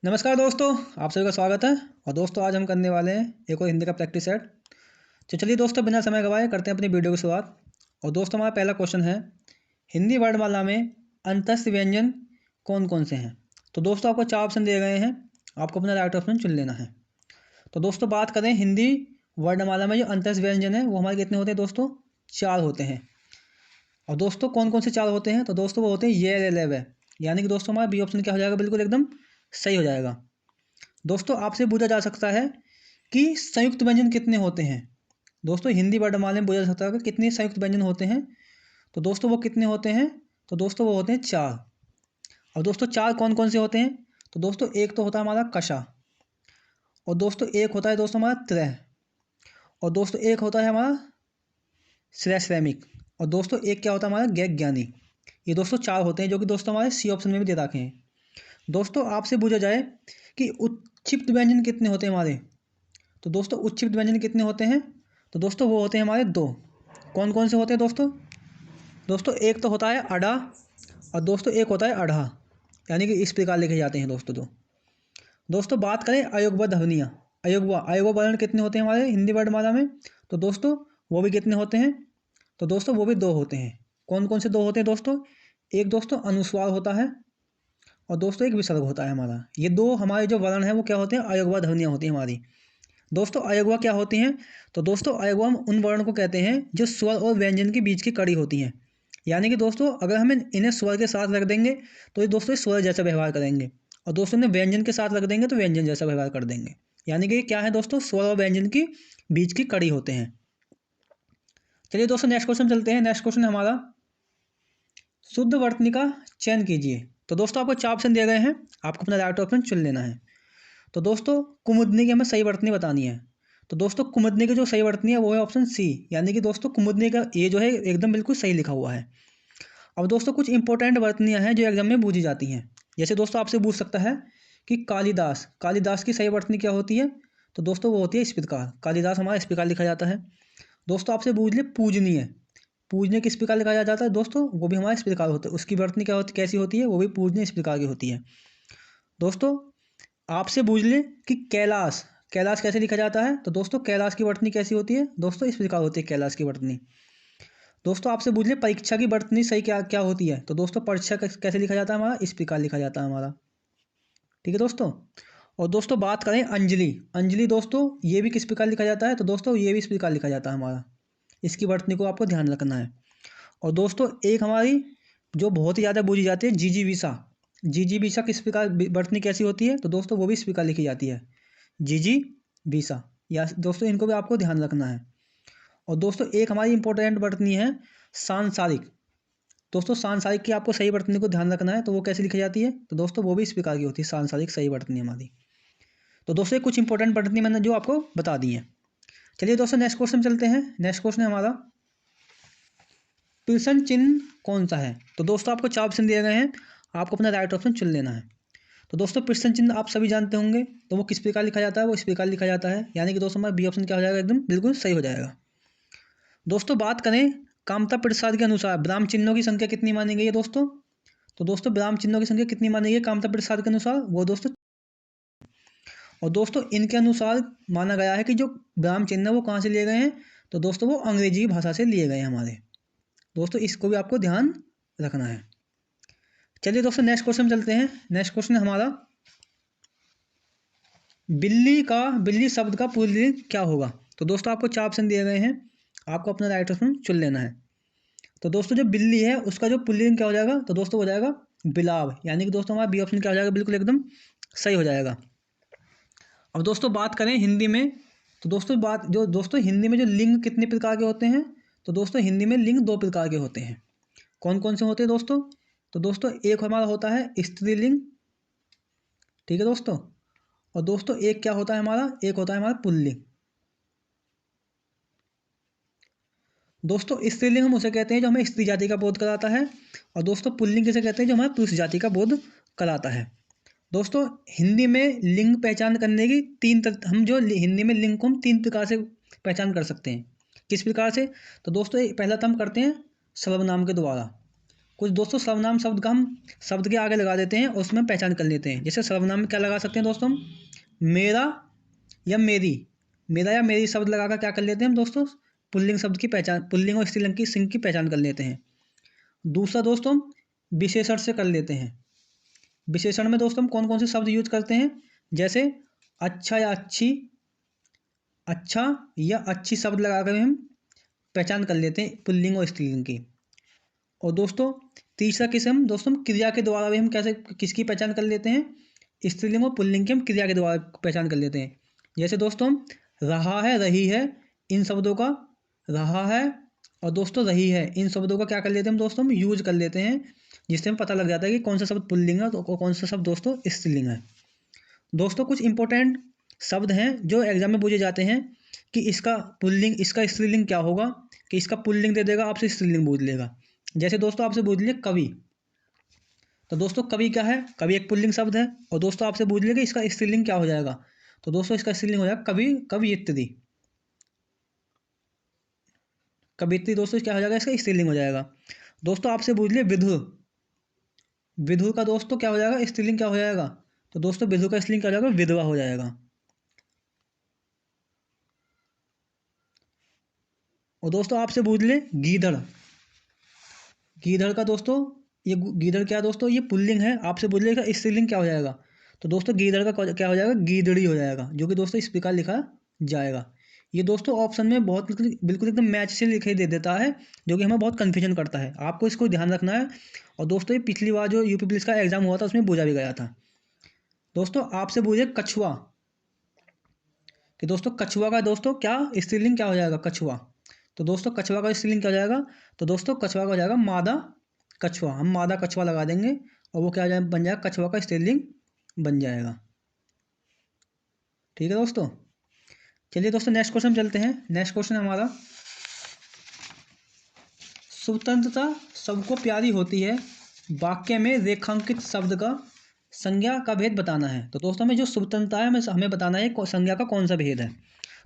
नमस्कार दोस्तों, आप सभी का स्वागत है। और दोस्तों आज हम करने वाले हैं एक और हिंदी का प्रैक्टिस सेट। तो चलिए दोस्तों बिना समय गवाए करते हैं अपनी वीडियो की शुरुआत। और दोस्तों हमारा पहला क्वेश्चन है, हिंदी वर्णमाला में अंतस्थ व्यंजन कौन कौन से हैं। तो दोस्तों आपको 4 ऑप्शन दिए गए हैं, आपको अपना राइट ऑप्शन चुन लेना है। तो दोस्तों बात करें हिंदी वर्णमाला में जो अंतस्थ व्यंजन है वो हमारे कितने होते हैं दोस्तों, 4 होते हैं। और दोस्तों कौन कौन से 4 होते हैं, तो दोस्तों वो होते हैं ये रे ले वे। यानी कि दोस्तों हमारा बी ऑप्शन क्या हो जाएगा, बिल्कुल एकदम सही हो जाएगा। दोस्तों आपसे पूछा जा सकता है कि संयुक्त व्यंजन कितने होते हैं। दोस्तों हिंदी वर्णमाला में पूछा जा सकता है कि कितने संयुक्त व्यंजन होते हैं। तो दोस्तों वो कितने होते हैं, तो दोस्तों वो होते हैं 4। और दोस्तों 4 कौन कौन से होते हैं, तो दोस्तों एक तो होता है हमारा कषा, और दोस्तों एक होता है दोस्तों हमारा त्रय, और दोस्तों एक होता है हमारा श्रेष्रैमिक, और दोस्तों एक क्या होता है हमारा गैर ज्ञानी। ये दोस्तों 4 होते हैं जो कि दोस्तों हमारे सी ऑप्शन में भी दे रखे हैं। दोस्तों आपसे पूछा जाए कि उत्क्षिप्त व्यंजन कितने होते हैं हमारे, तो दोस्तों उत्क्षिप्त व्यंजन कितने होते हैं, तो दोस्तों वो होते हैं हमारे 2। कौन कौन से होते हैं दोस्तों, दोस्तों एक तो होता है अड़ा, और दोस्तों एक होता है अढ़ा। यानी कि इस प्रकार लिखे जाते हैं दोस्तों। दोस्तों बात करें अयोगबद्ध ध्वनियाँ, अयोगवा वर्ण कितने होते हैं हमारे हिंदी वर्णमाला में, तो दोस्तों वो भी कितने होते हैं, तो दोस्तों वो भी 2 होते हैं। कौन कौन से 2 होते हैं दोस्तों, एक दोस्तों अनुस्वार होता है, और दोस्तों एक विसर्ग होता है हमारा। ये 2 हमारे जो वर्ण हैं वो क्या होते हैं, अयोगबद्ध ध्वनियाँ होती हैं हमारी। दोस्तों अयोगवा क्या होती हैं, तो दोस्तों अयोगवा हम उन वर्ण को कहते हैं जो स्वर और व्यंजन के बीच की कड़ी होती हैं। यानी कि दोस्तों अगर हम इन्हें स्वर के साथ रख देंगे तो ये दोस्तों स्वर जैसा व्यवहार करेंगे, और दोस्तों इन्हें व्यंजन के साथ रख देंगे तो व्यंजन जैसा व्यवहार कर देंगे। यानी कि ये क्या है दोस्तों, स्वर और व्यंजन की बीच की कड़ी होते हैं। चलिए दोस्तों नेक्स्ट क्वेश्चन चलते हैं। नेक्स्ट क्वेश्चन हमारा, शुद्ध वर्तनी का चयन कीजिए। तो दोस्तों आपको 4 ऑप्शन दिए गए हैं, आपको अपना राइट ऑप्शन चुन लेना है। तो दोस्तों कुमुदनी की हमें सही वर्तनी बतानी है। तो दोस्तों कुमुदनी की जो सही वर्तनी है वो है ऑप्शन सी। यानी कि दोस्तों कुमुदनी का ये जो है एकदम बिल्कुल सही लिखा हुआ है। अब दोस्तों कुछ इंपॉर्टेंट वर्तनियां हैं जो एग्जाम में पूछी जाती हैं। जैसे दोस्तों आपसे पूछ सकता है कि कालिदास, कालिदास की सही वर्तनी क्या होती है, तो दोस्तों वो होती है इस प्रकार। कालिदास हमारा इस प्रकार लिखा जाता है। दोस्तों आपसे पूछ ले पूजनीय, पूजनीय किस प्रकार लिखा जाता है दोस्तों, वो भी हमारा इस प्रकार होता है। उसकी वर्तनी क्या होती, कैसी होती है, वो भी पूजनीय इस प्रकार की होती है। दोस्तों आपसे पूछ ले कि कैलाश, कैलाश कैसे लिखा जाता है, तो दोस्तों कैलाश की वर्तनी कैसी होती है, दोस्तों इस प्रकार होती है कैलाश की वर्तनी। दोस्तों आपसे पूछ ले परीक्षा की वर्तनी सही क्या क्या होती है, तो दोस्तों परीक्षा कैसे लिखा जाता है हमारा, इस प्रकार लिखा जाता है हमारा। ठीक है दोस्तों। और दोस्तों बात करें अंजलि, अंजलि दोस्तों ये भी किस प्रकार लिखा जाता है, तो दोस्तों ये भी इस प्रकार लिखा जाता है हमारा। इसकी वर्तनी को आपको ध्यान रखना है। और दोस्तों एक हमारी जो बहुत ही ज़्यादा बूझी जाती है जीजी विसा, जीजी विसा किस प्रकार वर्तनी कैसी होती है, तो दोस्तों वो भी इस प्रकार लिखी जाती है जीजी विसा। या दोस्तों इनको भी आपको ध्यान रखना है। और दोस्तों एक हमारी इंपॉर्टेंट वर्तनी है सांसारिक। दोस्तों सांसारिक की आपको सही वर्तनी को ध्यान रखना है, तो वो कैसे लिखी जाती है, तो दोस्तों वो भी इस प्रकार की होती है सांसारिक सही वर्तनी हमारी। तो दोस्तों कुछ इंपॉर्टेंट वर्तनी मैंने जो आपको बता दी है। चलिए दोस्तों नेक्स्ट क्वेश्चन चलते हैं। नेक्स्ट क्वेश्चन है हमारा, प्रश्न चिन्ह कौन सा है। तो दोस्तों आपको 4 ऑप्शन दिए गए हैं, आपको अपना राइट ऑप्शन चुन लेना है। तो दोस्तों प्रश्न चिन्ह आप सभी जानते होंगे, तो वो किस प्रकार लिखा जाता है, वो इस प्रकार लिखा जाता है। यानी कि दोस्तों हमारा बी ऑप्शन क्या हो जाएगा, एकदम बिल्कुल सही हो जाएगा। दोस्तों बात करें कामता प्रसाद के अनुसार ब्राह्म चिन्हों की संख्या कितनी मानी गई है दोस्तों, तो दोस्तों ब्राह्म चिन्हों की संख्या कितनी मानी गई है कामता प्रसाद के अनुसार, वो दोस्तों। और दोस्तों इनके अनुसार माना गया है कि जो ब्राह्म चिन्ह है वो कहाँ से लिए गए हैं, तो दोस्तों वो अंग्रेजी भाषा से लिए गए हैं हमारे। दोस्तों इसको भी आपको ध्यान रखना है। चलिए दोस्तों नेक्स्ट क्वेश्चन चलते हैं। नेक्स्ट क्वेश्चन हमारा, बिल्ली शब्द का पुल्लिंग क्या होगा। तो दोस्तों आपको 4 ऑप्शन दिए गए हैं, आपको अपना राइट ऑप्शन चुन लेना है। तो दोस्तों जो बिल्ली है उसका जो पुल्लिंग क्या हो जाएगा, तो दोस्तों हो जाएगा बिलाव। यानी कि दोस्तों हमारा बी ऑप्शन क्या हो जाएगा, बिल्कुल एकदम सही हो जाएगा। अब दोस्तों बात करें हिंदी में, तो दोस्तों हिंदी में जो लिंग कितने प्रकार के होते हैं, तो दोस्तों हिंदी में लिंग 2 प्रकार के होते हैं। कौन कौन से होते हैं दोस्तों, तो दोस्तों एक हमारा होता है स्त्रीलिंग। ठीक है दोस्तों। और दोस्तों एक क्या होता है हमारा, एक होता है हमारा पुल्लिंग। दोस्तों स्त्रीलिंग हम उसे कहते हैं जो हमें स्त्री जाति का बोध कराता है, और दोस्तों पुल्लिंग किसे कहते हैं जो हमारे पुरुष जाति का बोध कराता है। दोस्तों हिंदी में लिंग पहचान करने की हम जो हिंदी में लिंग को हम 3 प्रकार से पहचान कर सकते हैं। किस प्रकार से, तो दोस्तों पहला तो हम करते हैं सर्वनाम के द्वारा। कुछ दोस्तों सर्वनाम शब्द का हम शब्द के आगे लगा देते हैं और उसमें पहचान कर लेते हैं। जैसे सर्वनाम में क्या लगा सकते हैं दोस्तों हम, मेरा या मेरी, मेरा या मेरी शब्द लगाकर क्या कर लेते हैं हम दोस्तों, पुल्लिंग शब्द की पहचान, पुल्लिंग और स्त्रीलिंग की सिंह की पहचान कर लेते हैं। दूसरा दोस्तों हम विशेषण से कर लेते हैं। विशेषण में दोस्तों हम कौन कौन से शब्द यूज करते हैं, जैसे अच्छा या अच्छी, अच्छा या अच्छी शब्द लगाकर हम पहचान कर लेते हैं पुल्लिंग और स्त्रीलिंग की। और दोस्तों तीसरा किसे हम दोस्तों क्रिया के द्वारा भी हम कैसे किसकी पहचान कर लेते हैं, स्त्रीलिंग और पुल्लिंग की हम क्रिया के द्वारा पहचान कर लेते हैं। जैसे दोस्तों हम रहा है, रही है, इन शब्दों का, रहा है और दोस्तों रही है, इन शब्दों का क्या कर लेते हैं हम दोस्तों हम यूज कर लेते हैं, जिससे हमें पता लग जाता है कि कौन सा शब्द पुल्लिंग है तो कौन सा शब्द दोस्तों स्त्रीलिंग है। दोस्तों कुछ इंपॉर्टेंट शब्द हैं जो एग्जाम में पूछे जाते हैं कि इसका पुल्लिंग, इसका स्त्रीलिंग क्या होगा, कि इसका पुल्लिंग दे देगा, आपसे स्त्रीलिंग पूछ लेगा। जैसे दोस्तों आपसे पूछ लिया कवि, तो दोस्तों कवि क्या है, कवि एक पुल्लिंग शब्द है। और दोस्तों आपसे पूछ लिया कि इसका स्त्रीलिंग क्या हो जाएगा, तो दोस्तों इसका स्त्रीलिंग हो जाएगा कवि, कवयित्री। कवयित्री दोस्तों क्या हो जाएगा, इसका स्त्रीलिंग हो जाएगा। दोस्तों आपसे पूछ लिया विधु, विधु का दोस्तों क्या हो जाएगा, स्त्रीलिंग क्या हो जाएगा, तो दोस्तों विधु का स्त्रीलिंग क्या हो जाएगा, विधवा हो जाएगा। और दोस्तों आपसे पूछ ले गीदड़, गीदड़ का दोस्तों ये गीदड़ क्या है दोस्तों, ये पुल्लिंग है, आपसे पूछ लेगा स्त्रीलिंग क्या हो जाएगा, तो दोस्तों गीदड़ का क्या हो जाएगा, गीदड़ी हो जाएगा, जो कि दोस्तों इस प्रकार लिखा जाएगा। ये दोस्तों ऑप्शन में बहुत बिल्कुल बिल्कुल एकदम मैच से लिखे दे देता है, जो कि हमें बहुत कन्फ्यूजन करता है, आपको इसको ध्यान रखना है। और दोस्तों ये पिछली बार जो यूपी पुलिस का एग्जाम हुआ था उसमें पूछा भी गया था। दोस्तों आपसे पूछे कछुआ, कि दोस्तों कछुआ का दोस्तों क्या स्त्रीलिंग क्या हो जाएगा, कछुआ, तो दोस्तों कछुआ का स्त्रीलिंग क्या हो जाएगा, तो दोस्तों कछुआ का हो जाएगा मादा कछुआ, हम मादा कछुआ लगा देंगे और वो क्या हो बन जाएगा, कछुआ का स्त्रीलिंग बन जाएगा। ठीक है दोस्तों, चलिए दोस्तों नेक्स्ट क्वेश्चन चलते हैं। नेक्स्ट क्वेश्चन हमारा, स्वतंत्रता सबको प्यारी होती है, वाक्य में रेखांकित शब्द का संज्ञा का भेद बताना है। तो दोस्तों हमें जो स्वतंत्रता है हमें बताना है संज्ञा का कौन सा भेद है।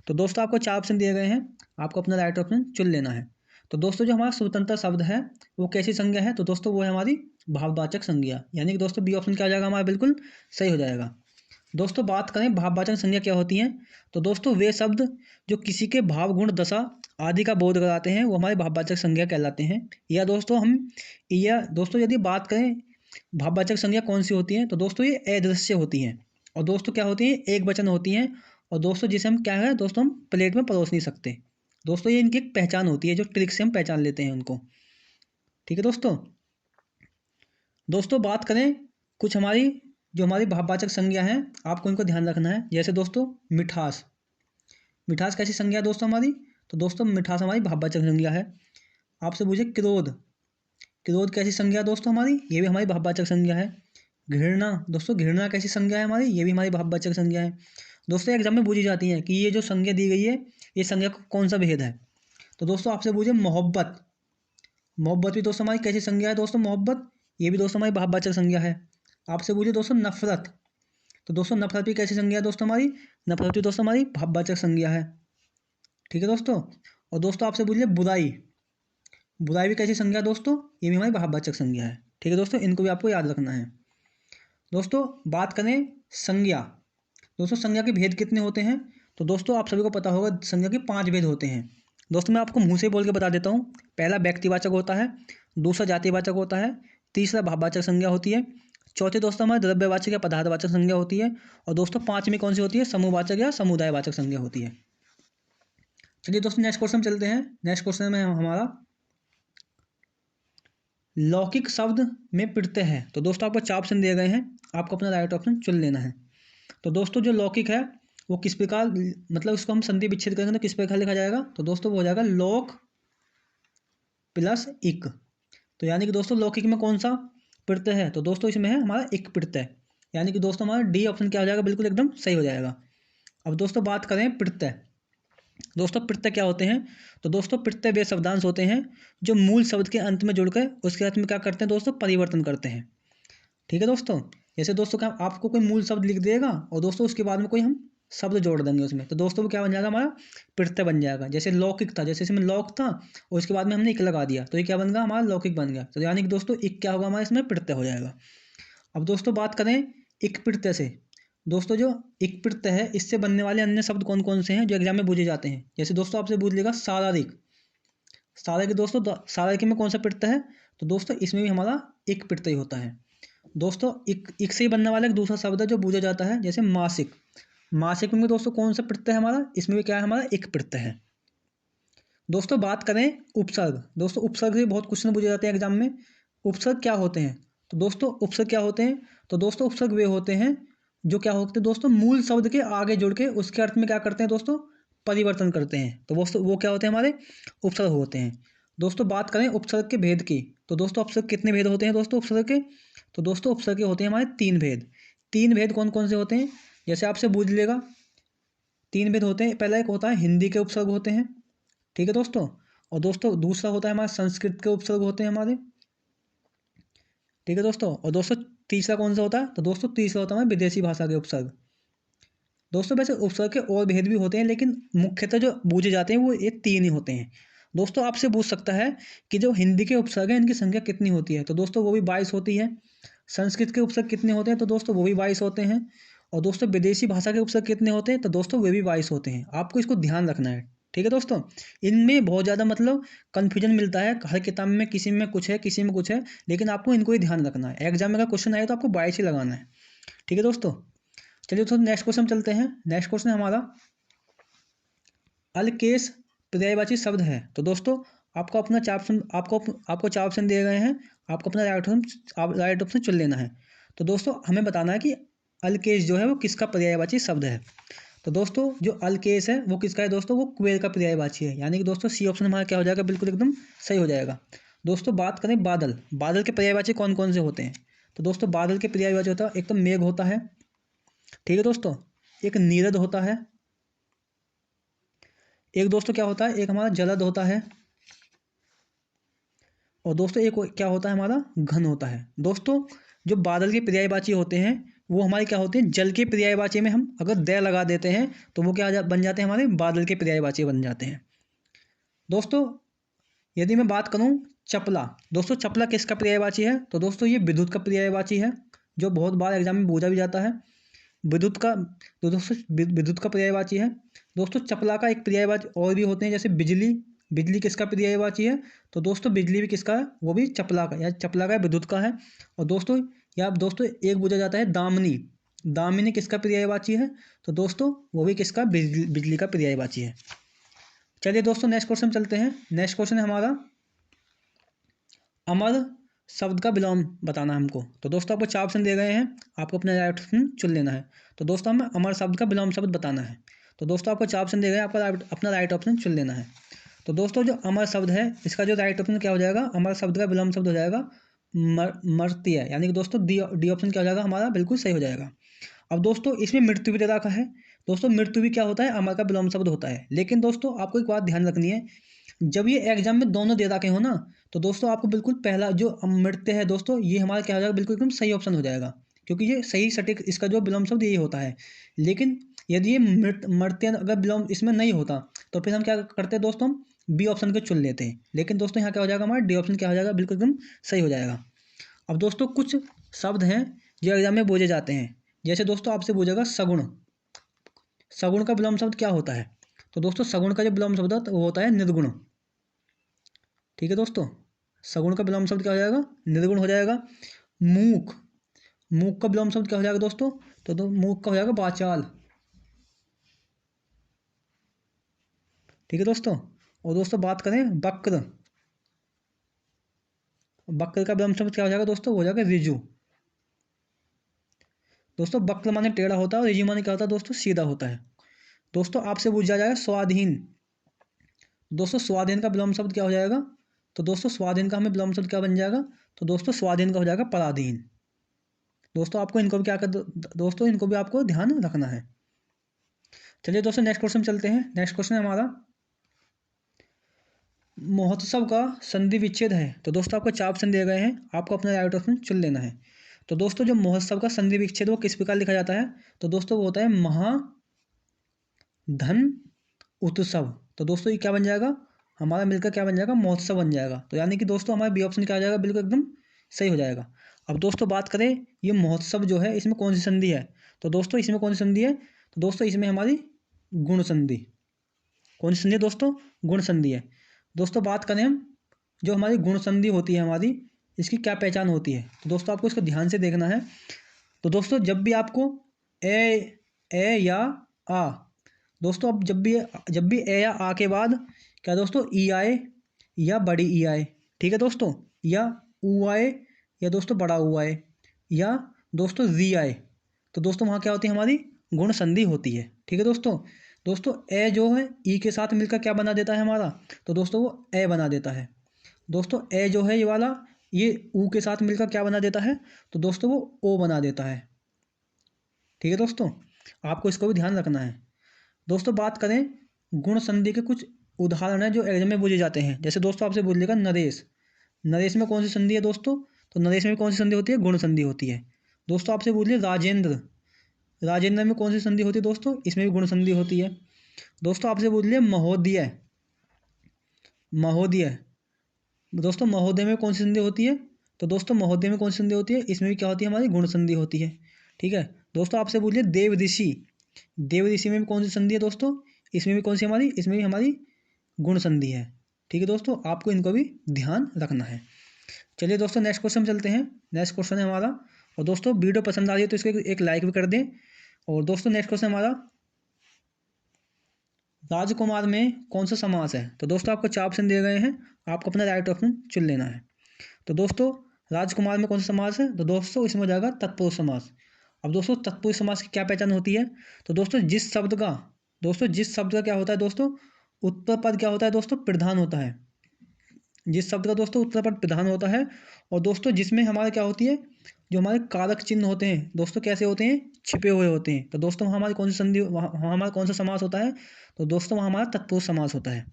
तो दोस्तों आपको 4 ऑप्शन दिए गए हैं, आपको अपना राइट ऑप्शन चुन लेना है। तो दोस्तों जो हमारा स्वतंत्रता शब्द है वो कैसी संज्ञा है, तो दोस्तों वो है हमारी भाववाचक संज्ञा, यानी कि दोस्तों बी ऑप्शन क्या हो जाएगा हमारा, बिल्कुल सही हो जाएगा। दोस्तों बात करें भाववाचक संज्ञा क्या होती हैं, तो दोस्तों वे शब्द जो किसी के भाव गुण दशा आदि का बोध कराते हैं वो हमारे भाववाचक संज्ञा कहलाते हैं। या दोस्तों यदि बात करें भाववाचक संज्ञा कौन सी होती है, तो दोस्तों ये अदृश्य होती हैं और दोस्तों क्या होती हैं, एक वचन होती हैं और दोस्तों जिसे हम क्या है दोस्तों हम प्लेट में परोस नहीं सकते। दोस्तों ये इनकी एक पहचान होती है, जो ट्रिक से हम पहचान लेते हैं उनको। ठीक है दोस्तों, दोस्तों बात करें कुछ जो हमारी भाववाचक संज्ञा है, आपको इनको ध्यान रखना है। जैसे दोस्तों मिठास, मिठास कैसी संज्ञा है दोस्तों हमारी, तो दोस्तों मिठास हमारी भाववाचक संज्ञा है। आपसे पूछे क्रोध, क्रोध कैसी संज्ञा है दोस्तों हमारी, ये भी हमारी भाववाचक संज्ञा है। घृणा, दोस्तों घृणा कैसी संज्ञा है हमारी, ये भी हमारी भाववाचक संज्ञा है। दोस्तों एग्जाम में पूछी जाती है कि ये जो संज्ञा दी गई है ये संज्ञा का कौन सा भेद है। तो दोस्तों आपसे पूछे मोहब्बत, मोहब्बत भी दोस्तों हमारी कैसी संज्ञा है दोस्तों, मोहब्बत ये भी दोस्तों हमारी भाववाचक संज्ञा है। आपसे पूछे दोस्तों नफरत, तो दोस्तों नफरत भी कैसी संज्ञा है दोस्तों हमारी, नफरत भी दोस्तों हमारी भाववाचक संज्ञा है। ठीक है दोस्तों, और दोस्तों आपसे पूछ लिया बुराई, बुराई भी कैसी संज्ञा है दोस्तों, ये भी हमारी भाववाचक संज्ञा है। ठीक है दोस्तों, इनको भी आपको याद रखना है। दोस्तों बात करें संज्ञा, दोस्तों संज्ञा के भेद कितने होते हैं, तो दोस्तों आप सभी को पता होगा संज्ञा के 5 भेद होते हैं। दोस्तों मैं आपको मुंह से बोल के बता देता हूँ। पहला व्यक्तिवाचक होता है, दूसरा जातिवाचक होता है, तीसरा भाववाचक संज्ञा होती है, चौथे दोस्तों हमारे द्रव्यवाचक या पदार्थवाचक संज्ञा होती है, और दोस्तों 5वीं कौन सी होती है, समूहवाचक या समुदायवाचक संज्ञा होती है। चलिए दोस्तों नेक्स्ट क्वेश्चन चलते हैं। नेक्स्ट क्वेश्चन में हमारा लौकिक शब्द में प्रत्यय है। तो दोस्तों आपको 4 ऑप्शन दिए गए हैं, आपको अपना राइट ऑप्शन चुन लेना है। तो दोस्तों जो लौकिक है वो किस प्रकार, मतलब उसको हम संधि विच्छेद करेंगे तो किस प्रकार लिखा जाएगा, तो दोस्तों वो हो जाएगा लोक प्लस इक। तो यानी कि दोस्तों लौकिक में कौन सा प्रत्यय है, तो दोस्तों इसमें है हमारा इक प्रत्यय, यानी कि दोस्तों हमारा डी ऑप्शन क्या हो जाएगा, बिल्कुल एकदम सही हो जाएगा। अब दोस्तों बात करें प्रत्यय, दोस्तों प्रत्यय क्या होते हैं, तो दोस्तों प्रत्यय वे शब्दांश होते हैं जो मूल शब्द के अंत में जुड़कर उसके अर्थ में क्या करते हैं दोस्तों, परिवर्तन करते हैं। ठीक है दोस्तों, जैसे दोस्तों क्या आपको कोई मूल शब्द लिख देगा और दोस्तों उसके बाद में कोई हम शब्द जोड़ देंगे उसमें, तो दोस्तों वो क्या बन जाएगा हमारा प्रत्यय बन जाएगा। जैसे लौकिक था, जैसे इसमें लौक था और उसके बाद में हमने इक लगा दिया तो ये क्या बन गया हमारा लौकिक बन गया। तो यानी कि दोस्तों इक क्या होगा हमारा इसमें प्रत्यय हो जाएगा। अब दोस्तों बात करें इक प्रत्यय से, दोस्तों जो इक प्रत्यय है इससे बनने वाले अन्य शब्द कौन कौन से हैं जो एग्जाम में पूछे जाते हैं। जैसे दोस्तों आपसे पूछ लेगा शारीरिक, शारीरिक दोस्तों शारीरिक में कौन सा प्रत्यय है, तो दोस्तों इसमें भी हमारा इक प्रत्यय होता है। दोस्तों इक से ही बनने वाला एक दूसरा शब्द है जो पूछा जाता है, जैसे मासिक, मासिक में दोस्तों कौन सा प्रत्यय है हमारा, इसमें भी क्या है हमारा इक प्रत्यय है। दोस्तों बात करें उपसर्ग, दोस्तों उपसर्ग से बहुत क्वेश्चन पूछे जाते हैं एग्जाम में। उपसर्ग क्या होते हैं, तो दोस्तों उपसर्ग क्या होते हैं, तो दोस्तों उपसर्ग वे होते हैं जो क्या होते हैं दोस्तों मूल शब्द के आगे जुड़ के उसके अर्थ में क्या करते हैं दोस्तों परिवर्तन करते हैं, तो वो क्या होते हैं हमारे उपसर्ग होते हैं। दोस्तों बात करें उपसर्ग के भेद की, तो दोस्तों उपसर्ग कितने भेद होते हैं दोस्तों उपसर्ग के, तो दोस्तों उपसर्ग के होते हैं हमारे तीन भेद। तीन भेद कौन कौन से होते हैं, जैसे आपसे पूछ लेगा तीन भेद होते हैं। पहला एक होता है हिंदी के उपसर्ग होते हैं, ठीक है दोस्तों, और दोस्तों दूसरा होता है हमारा संस्कृत के उपसर्ग होते हैं हमारे, ठीक है दोस्तों, और दोस्तों तीसरा कौन सा होता है, तो दोस्तों तीसरा होता है हमारा विदेशी भाषा के उपसर्ग। दोस्तों वैसे उपसर्ग के और भेद भी होते हैं लेकिन मुख्यतः जो बूझे जाते हैं वो ये तीन ही होते हैं। दोस्तों आपसे पूछ सकता है कि जो हिंदी के उपसर्ग हैं इनकी संख्या कितनी होती है, तो दोस्तों वो भी 22 होती है। संस्कृत के उपसर्ग कितने होते हैं, तो दोस्तों वो भी 22 होते हैं। और दोस्तों विदेशी भाषा के उपसर्ग कितने होते हैं, तो दोस्तों वे भी 22 होते हैं। आपको इसको ध्यान रखना है, ठीक है दोस्तों। इनमें बहुत ज़्यादा मतलब कन्फ्यूजन मिलता है हर किताब में, किसी में कुछ है किसी में कुछ है, लेकिन आपको इनको ही ध्यान रखना है। एग्जाम में अगर क्वेश्चन आए तो आपको 22 ही लगाना है, ठीक है दोस्तों। चलिए तो नेक्स्ट क्वेश्चन चलते हैं। नेक्स्ट क्वेश्चन है हमारा अल्केश पर्यायवाची शब्द है, तो दोस्तों आपको अपना चार ऑप्शन आपको चार ऑप्शन दिए गए हैं, आपको अपना राइट ऑप्शन चुन लेना है। तो दोस्तों हमें बताना है कि अल्केश जो है वो किसका पर्यायवाची शब्द है। तो दोस्तों जो अल्केश है वो किसका है दोस्तों, वो कुबेर का पर्यायवाची है, यानी कि दोस्तों सी ऑप्शन हमारा क्या हो जाएगा, बिल्कुल एकदम सही हो जाएगा। दोस्तों बात करें बादल, बादल के पर्यायवाची कौन कौन से होते हैं, तो दोस्तों बादल के पर्यायवाची होता है एक तो मेघ होता है, ठीक है दोस्तों, एक नीरद होता है, एक दोस्तों क्या होता है एक हमारा जलद होता है, और दोस्तों एक क्या होता है हमारा घन होता है। दोस्तों जो बादल के पर्यायवाची होते हैं वो हमारे क्या होते हैं जल के पर्यायवाची में हम अगर दे लगा देते हैं तो वो क्या बन जाते हैं हमारे बादल के पर्यायवाची बन जाते हैं। दोस्तों यदि मैं बात करूं चपला, दोस्तों चपला किसका पर्यायवाची है, तो दोस्तों ये विद्युत का पर्यायवाची है जो बहुत बार एग्जाम में पूछा भी जाता है। विद्युत का, तो दोस्तों विद्युत का पर्यायवाची है। दोस्तों चपला का एक पर्यायवाची और भी होते हैं, जैसे बिजली, बिजली किसका पर्यायवाची है, तो दोस्तों बिजली भी किसका है, वो भी चपला का, या चपला का विद्युत का है। और दोस्तों या दोस्तों एक पूछा जाता है दामिनी, दामिनी किसका पर्यायवाची है, तो दोस्तों वो भी किसका बिजली का पर्यायवाची है। चलिए दोस्तों नेक्स्ट क्वेश्चन चलते हैं। नेक्स्ट क्वेश्चन है हमारा अमर शब्द का विलोम बताना हमको। तो दोस्तों आपको चार ऑप्शन दिए गए हैं, आपको अपना राइट ऑप्शन चुन लेना है। तो दोस्तों हमें अमर शब्द का विलोम शब्द बताना है। तो दोस्तों आपको चार ऑप्शन दिए गए हैं, आपको अपना राइट ऑप्शन चुन लेना है। तो दोस्तों जो अमर शब्द है इसका जो राइट ऑप्शन क्या हो जाएगा, अमर शब्द का विलोम शब्द हो जाएगा मर्त्य, यानी कि दोस्तों डी ऑप्शन क्या हो जाएगा हमारा, बिल्कुल सही हो जाएगा। अब दोस्तों इसमें मृत्यु भी दे रखा है, दोस्तों मृत्यु भी क्या होता है अमर का विलोम शब्द होता है। लेकिन दोस्तों आपको एक बात ध्यान रखनी है, जब ये एग्जाम में दोनों दे रखे हो ना, तो दोस्तों आपको बिल्कुल पहला जो अमृत्य है दोस्तों ये हमारा क्या हो जाएगा, बिल्कुल एकदम सही ऑप्शन हो जाएगा, क्योंकि ये सही सटीक इसका जो विलोम शब्द यही होता है। लेकिन यदि ये मृत्य अगर विलोम इसमें नहीं होता तो फिर हम क्या करते हैं दोस्तों, हम बी ऑप्शन को चुन लेते हैं। लेकिन दोस्तों यहाँ क्या हो जाएगा हमारा डी ऑप्शन क्या हो जाएगा, बिल्कुल एकदम सही हो जाएगा। अब दोस्तों कुछ शब्द हैं जो एग्जाम में बोले जाते हैं, जैसे दोस्तों आपसे पूछेगा सगुण, सगुण का विलोम शब्द क्या होता है, तो दोस्तों सगुण का जो विलोम शब्द है वो होता है निर्गुण, ठीक है दोस्तों। सगुण का विलोम शब्द क्या हो जाएगा, निर्गुण हो जाएगा। मूक, मूक का विलोम शब्द क्या हो जाएगा दोस्तों, तो मूक का हो जाएगा वाचाल, ठीक है दोस्तों। और दोस्तों बात करें वक्र, वक्र का विलोम शब्द क्या हो जाएगा दोस्तों, हो जाएगा रिजु। दोस्तों वक्र माने टेढ़ा होता है और रिजु माने क्या होता है दोस्तों, सीधा होता है। दोस्तों आपसे पूछा जाएगा स्वाधीन, दोस्तों स्वाधीन का विलोम शब्द क्या हो जाएगा, तो दोस्तों स्वाधीन का हमें विलोम शब्द क्या बन जाएगा, तो दोस्तों स्वाधीन का हो जाएगा पराधीन। दोस्तों आपको इनको भी क्या कर दोस्तों इनको भी आपको ध्यान रखना है। चलिए दोस्तों नेक्स्ट क्वेश्चन चलते हैं। नेक्स्ट क्वेश्चन है हमारा महोत्सव का संधि विच्छेद है, तो दोस्तों आपको चार ऑप्शन दिए गए हैं, आपको अपना राइट ऑप्शन चुन लेना है। तो दोस्तों जो महोत्सव का संधि विच्छेद वो किस प्रकार लिखा जाता है, तो दोस्तों वो होता है महा धन उत्सव। तो दोस्तों ये क्या बन जाएगा, हमारा मिलकर क्या बन जाएगा, महोत्सव बन जाएगा। तो यानी कि दोस्तों हमारा बी ऑप्शन क्या आ जाएगा, बिल्कुल एकदम सही हो जाएगा। अब दोस्तों बात करें ये महोत्सव जो है इसमें कौन सी संधि है, तो दोस्तों इसमें कौन सी संधि है, तो दोस्तों इसमें हमारी गुण संधि। कौन सी संधि है दोस्तों, गुण संधि है। दोस्तों बात करें हम, जो हमारी गुण संधि होती है हमारी, इसकी क्या पहचान होती है, तो दोस्तों आपको इसको ध्यान से देखना है। तो दोस्तों जब भी आपको ए या आ, दोस्तों अब जब भी ए या आ के बाद क्या दोस्तों ई आए या बड़ी ई आए, ठीक है दोस्तों, या ऊ आए या दोस्तों बड़ा ऊ आए या दोस्तों जी आए, तो दोस्तों वहाँ क्या होती है, हमारी गुण संधि होती है। ठीक है दोस्तों। दोस्तों ए जो है ई के साथ मिलकर क्या बना देता है हमारा, तो दोस्तों वो ए बना देता है। दोस्तों ए जो है ये वाला, ये ऊ के साथ मिलकर क्या बना देता है, तो दोस्तों वो ओ बना देता है। ठीक है दोस्तों, आपको इसको भी ध्यान रखना है। दोस्तों बात करें गुण संधि के कुछ उदाहरण हैं जो एग्जाम में पूछे जाते हैं। जैसे दोस्तों आपसे बोलिएगा नरेश, नरेश में कौन सी संधि है दोस्तों, तो नरेश में कौन सी संधि होती है, गुण संधि होती है। दोस्तों आपसे बोलिए राजेंद्र, राजेंद्र में कौन सी संधि होती है दोस्तों, इसमें भी गुण संधि होती है। दोस्तों आपसे बोलिए महोदय, महोदय, दोस्तों महोदय में कौन सी संधि होती है, तो दोस्तों महोदय में कौन सी संधि होती है, इसमें भी क्या होती है, हमारी गुण संधि होती है। ठीक है दोस्तों, आपसे बोलिए देव ऋषि, देव ऋषि में भी कौन सी संधि है दोस्तों, इसमें भी कौन सी हमारी, इसमें भी हमारी गुण संधि है। ठीक है दोस्तों, आपको इनको भी ध्यान रखना है। चलिए दोस्तों नेक्स्ट क्वेश्चन चलते हैं। नेक्स्ट क्वेश्चन है हमारा, और दोस्तों वीडियो पसंद आ रही है तो इसको एक लाइक भी कर दें। और दोस्तों नेक्स्ट क्वेश्चन हमारा, राजकुमार में कौन सा समास है, तो दोस्तों आपको 4 ऑप्शन दिए गए हैं, आपको अपना राइट ऑप्शन चुन लेना है। तो दोस्तों राजकुमार में कौन सा समास है, तो दोस्तों इसमें हो जाएगा तत्पुरुष समास। अब दोस्तों तत्पुरुष समास की क्या पहचान होती है, तो दोस्तों जिस शब्द का, दोस्तों जिस शब्द का क्या होता है दोस्तों, उत्तर पद क्या होता है दोस्तों, प्रधान होता है। जिस शब्द का दोस्तों उत्तर पद प्रधान होता है, और दोस्तों जिसमें हमारा क्या होती है, जो हमारे कारक चिन्ह होते हैं दोस्तों कैसे होते हैं, छिपे हुए होते हैं। तो दोस्तों वहाँ हमारी कौन सी संधि, वहाँ हमारा कौन सा समास होता है, तो दोस्तों वहाँ हमारा तत्पुरुष समास होता है।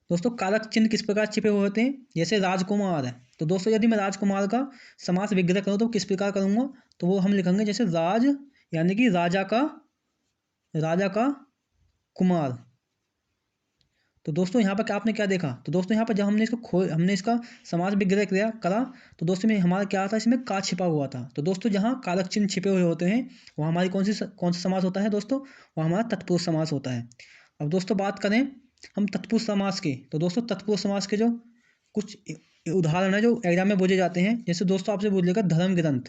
दोस्तों कारक चिन्ह किस प्रकार छिपे हुए होते हैं, जैसे राजकुमार है, तो दोस्तों यदि मैं राजकुमार का समास विग्रह करूँ तो किस प्रकार करूँगा, तो वो हम लिखेंगे जैसे राज, यानी कि राजा का कुमार। तो दोस्तों यहाँ पर क्या आपने क्या देखा, तो दोस्तों यहाँ पर जब हमने इसका समास विग्रह करा, तो दोस्तों में हमारा क्या था, इसमें का छिपा हुआ था। तो दोस्तों जहाँ कारक चिन्ह छिपे हुए होते हैं वहाँ हमारी कौन सा समास होता है दोस्तों, वहाँ हमारा तत्पुरुष समास होता है। अब दोस्तों बात करें हम तत्पुरुष समास की, तो दोस्तों तत्पुरुष समास के जो कुछ उदाहरण है जो एग्जाम में पूछे जाते हैं, जैसे दोस्तों आपसे बोलिएगा धर्म ग्रंथ,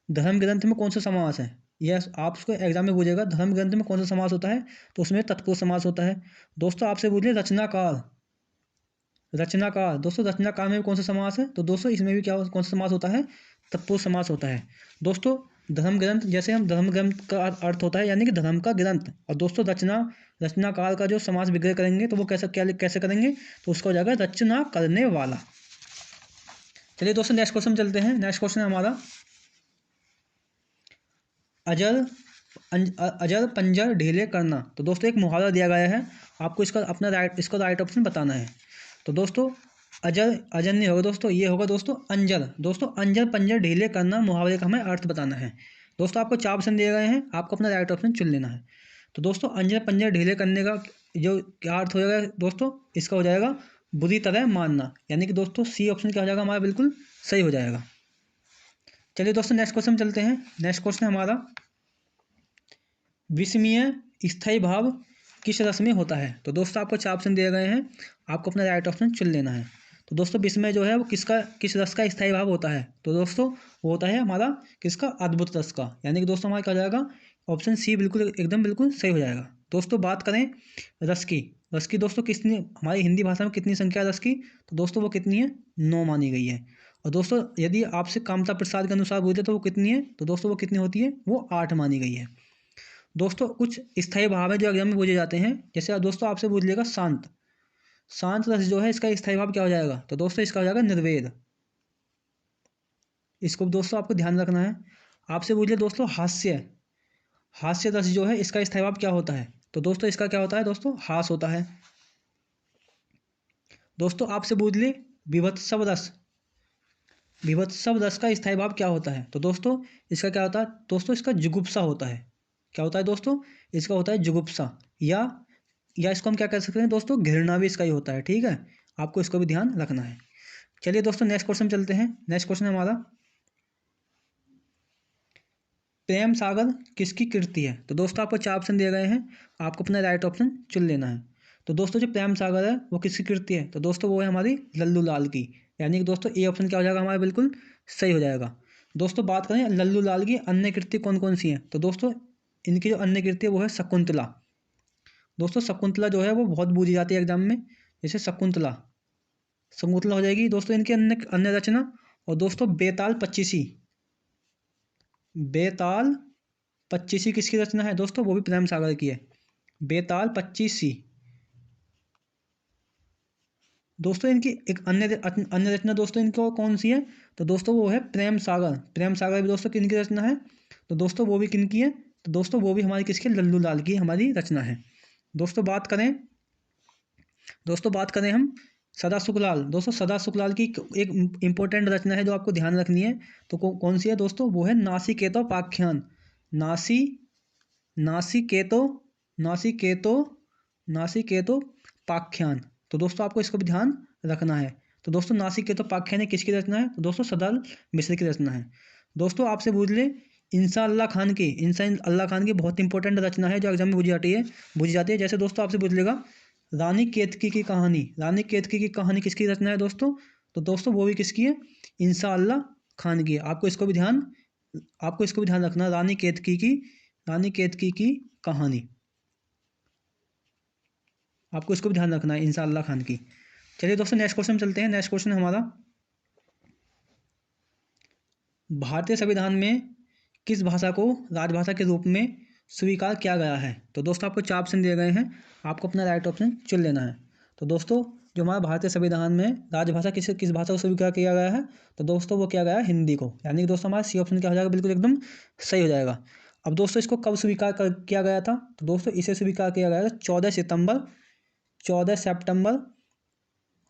धर्म ग्रंथ में कौन सा समास है, यह आप उसको एग्जाम में पूछेगा धर्म ग्रंथ में कौन सा समास होता है, तो उसमें तत्पुरुष समास होता है। दोस्तों आपसे बोलिए रचनाकार, रचनाकार, दोस्तों रचनाकार में कौन सा समास है, तो दोस्तों इसमें भी क्या कौन सा समास होता है, तत्पुरुष समास होता है। दोस्तों धर्म ग्रंथ, जैसे हम धर्म ग्रंथ का अर्थ होता है यानी कि धर्म का ग्रंथ, और दोस्तों रचनाकार का जो समास विग्रह करेंगे तो वो कैसे करेंगे, तो उसका हो जाएगा रचना करने वाला। चलिए दोस्तों नेक्स्ट क्वेश्चन चलते हैं। नेक्स्ट क्वेश्चन है हमारा, अजर पंजर ढीले करना। तो दोस्तों एक मुहावरा दिया गया है, आपको इसका राइट ऑप्शन बताना है। तो दोस्तों अजर नहीं होगा दोस्तों, ये होगा दोस्तों अंजर। दोस्तों अंजर पंजर ढीले करना मुहावरे का हमें अर्थ बताना है। दोस्तों आपको 4 ऑप्शन दिए गए हैं, आपको अपना राइट ऑप्शन चुन लेना है। तो दोस्तों अंजर पंजर ढीले करने का जो क्या अर्थ हो जाएगा दोस्तों, इसका हो जाएगा बुरी तरह मानना, यानी कि दोस्तों सी ऑप्शन क्या हो जाएगा हमारा, बिल्कुल सही हो जाएगा। चलिए दोस्तों नेक्स्ट क्वेश्चन चलते हैं। नेक्स्ट क्वेश्चन हमारा, विस्मय स्थायी भाव किस रस में होता है। तो दोस्तों आपको 4 ऑप्शन दिए गए हैं, आपको अपना राइट ऑप्शन चुन लेना है। तो दोस्तों विस्मय जो है वो किस रस का स्थायी भाव होता है, तो दोस्तों वो होता है हमारा किसका, अद्भुत रस का, यानी कि दोस्तों हमारा क्या हो जाएगा, ऑप्शन सी बिल्कुल सही हो जाएगा। दोस्तों बात करें रस की दोस्तों कितनी, हमारी हिंदी भाषा में कितनी संख्या है रस की, तो दोस्तों वो कितनी है, 9 मानी गई है। और दोस्तों यदि आपसे कामता प्रसाद के अनुसार बोलते तो वो कितनी है, तो दोस्तों वो कितनी होती है, वो 8 मानी गई है। दोस्तों कुछ स्थायी भाव है जो एग्जाम में पूछे जाते हैं, जैसे दोस्तों आपसे पूछ लेगा शांत, शांत रस जो है इसका स्थायी भाव क्या हो जाएगा, तो दोस्तों इसका हो जाएगा निर्वेद। इसको दोस्तों आपको ध्यान रखना है। आपसे पूछ ले दोस्तों हास्य रस जो है इसका स्थायी भाव क्या होता है, तो दोस्तों इसका क्या होता है दोस्तों, हास होता है। दोस्तों आपसे पूछ ले विभत्सव रस का स्थायी भाव क्या होता है, तो दोस्तों इसका क्या होता है, दोस्तों इसका जुगुप्सा होता है। क्या होता है दोस्तों, इसका होता है जुगुप्सा, या इसको हम क्या कह सकते हैं दोस्तों, घृणा भी इसका ही होता है। ठीक है, आपको इसको भी ध्यान रखना है। चलिए दोस्तों नेक्स्ट क्वेश्चन चलते हैं। नेक्स्ट क्वेश्चन हमारा, प्रेम सागर किसकी कृति है? तो दोस्तों आपको 4 ऑप्शन दिए गए हैं, आपको अपना राइट ऑप्शन चुन लेना है। तो दोस्तों जो प्रेम सागर है वो किसकी कृति है? तो दोस्तों वो है हमारी लल्लू लाल की, यानी कि दोस्तों ए ऑप्शन क्या हो जाएगा हमारा, बिल्कुल सही हो जाएगा। दोस्तों बात करें लल्लू लाल की अन्य कृति कौन कौन सी हैं, तो दोस्तों इनकी जो अन्य कृति है वो है शकुंतला। दोस्तों शकुंतला जो है वो बहुत पूछी जाती है एग्जाम में, जैसे शकुंतला, शकुंतला हो जाएगी दोस्तों इनकी अन्य अन्य रचना। और दोस्तों बेताल पच्चीसी, बेताल पच्चीसी किसकी रचना है दोस्तों? वो भी प्रेम सागर की है, बेताल पच्चीसी। दोस्तों इनकी एक अन्य रचना दोस्तों इनको कौन सी है? तो दोस्तों वो है प्रेम सागर। प्रेम सागर भी दोस्तों किनकी रचना है? तो दोस्तों वो भी किनकी है? तो दोस्तों वो भी हमारी किसकी, लल्लू लाल की हमारी रचना है। दोस्तों बात करें हम सदा सुखलाल, दोस्तों सदा सुखलाल की एक इंपॉर्टेंट रचना है जो आपको ध्यान रखनी है। तो कौन सी है दोस्तों? वो है नासिकेतो पाख्यान, नासी नासिकेतो नासिकेतो नासिकेतो पाख्यान। तो दोस्तों आपको इसको भी ध्यान रखना है। तो दोस्तों नासिकेतो पाख्यान है किसकी रचना है? तो दोस्तों सदाल मिश्र की रचना है। दोस्तों आपसे पूछ ले इंसान अल्लाह खान की बहुत इंपॉर्टेंट रचना है जो एग्जाम में पूछी जाती है। जैसे दोस्तों आपसे पूछ लेगा रानी केतकी की कहानी, रानी केतकी की कहानी किसकी रचना है दोस्तों? तो दोस्तों वो भी किसकी है? इंसान अल्लाह खान की है। आपको इसको भी ध्यान रखना, रानी केतकी की कहानी, आपको इसको भी ध्यान रखना है, इंसान अल्लाह खान की। चलिए दोस्तों नेक्स्ट क्वेश्चन चलते हैं। नेक्स्ट क्वेश्चन हमारा, भारतीय संविधान में किस भाषा को राजभाषा के रूप में स्वीकार किया गया है? तो दोस्तों आपको 4 ऑप्शन दिए गए हैं, आपको अपना राइट ऑप्शन चुन लेना है। तो दोस्तों जो हमारा भारतीय संविधान में राजभाषा किस भाषा को स्वीकार किया गया है? तो दोस्तों वो किया गया है हिंदी को, यानी कि दोस्तों हमारा सी ऑप्शन क्या हो जाएगा, बिल्कुल एकदम सही हो जाएगा। अब दोस्तों इसको कब किया गया था? तो दोस्तों इसे स्वीकार किया गया था 14 सितंबर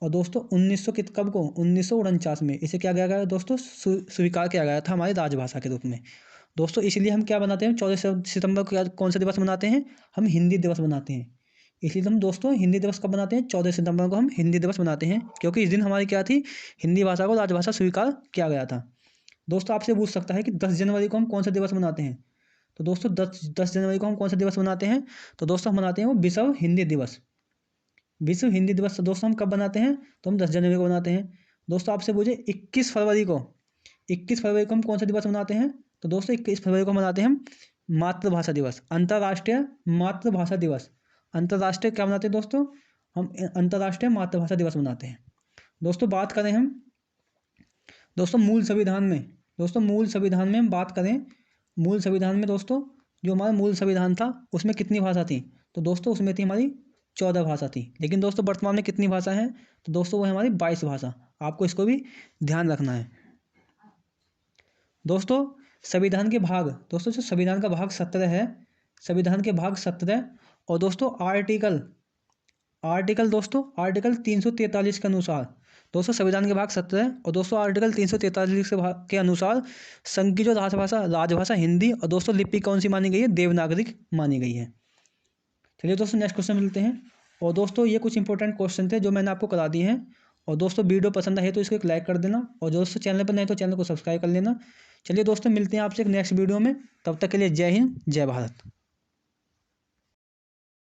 और दोस्तों 1900 कब को 1949 में इसे क्या किया गया दोस्तों, स्वीकार किया गया था हमारी राजभाषा के रूप में। दोस्तों इसलिए हम क्या बनाते हैं 14 सितंबर को, कौन सा दिवस मनाते हैं? हम हिंदी दिवस मनाते हैं। इसलिए हम दोस्तों हिंदी दिवस कब मनाते हैं? 14 सितंबर को हम हिंदी दिवस मनाते हैं, क्योंकि इस दिन हमारी क्या थी, हिंदी भाषा को राजभाषा स्वीकार किया गया था। दोस्तों आपसे पूछ सकता है कि 10 जनवरी को हम कौन सा दिवस मनाते हैं? तो दोस्तों 10 जनवरी को हम कौन सा दिवस मनाते हैं? तो दोस्तों हम मनाते हैं वो विश्व हिंदी दिवस। विश्व हिंदी दिवस दोस्तों हम कब बनाते हैं? तो हम 10 जनवरी को बनाते हैं। दोस्तों आपसे पूछे 21 फरवरी को हम कौन सा दिवस मनाते हैं? तो दोस्तों 21 फरवरी को मनाते हैं हम मातृभाषा दिवस, अंतर्राष्ट्रीय मातृभाषा दिवस। अंतर्राष्ट्रीय क्या मनाते हैं दोस्तों? हम अंतर्राष्ट्रीय मातृभाषा दिवस मनाते हैं। दोस्तों बात करें हम मूल संविधान में, हम बात करें मूल संविधान में दोस्तों, जो हमारा मूल संविधान था उसमें कितनी भाषा थी? तो दोस्तों उसमें थी हमारी 14 भाषा थी। लेकिन दोस्तों वर्तमान में कितनी भाषा है? तो दोस्तों वो है हमारी 22 भाषा। आपको इसको भी ध्यान रखना है। दोस्तों संविधान के भाग, दोस्तों जो संविधान का भाग 17 है, संविधान के भाग 17 और दोस्तों आर्टिकल 343 के अनुसार, दोस्तों संविधान के भाग 17 और दोस्तों आर्टिकल 343 के अनुसार संघ की जो राजभाषा हिंदी और दोस्तों लिपि कौन सी मानी गई है? देवनागरिक मानी गई है। चलिए दोस्तों नेक्स्ट क्वेश्चन मिलते हैं। और दोस्तों ये कुछ इंपॉर्टेंट क्वेश्चन थे जो मैंने आपको करा दिए हैं। और दोस्तों वीडियो पसंद आए तो इसको एक लाइक कर देना, और दोस्तों चैनल पर नए तो चैनल को सब्सक्राइब कर लेना। चलिए दोस्तों मिलते हैं आपसे एक नेक्स्ट वीडियो में, तब तक के लिए जय हिंद जय भारत।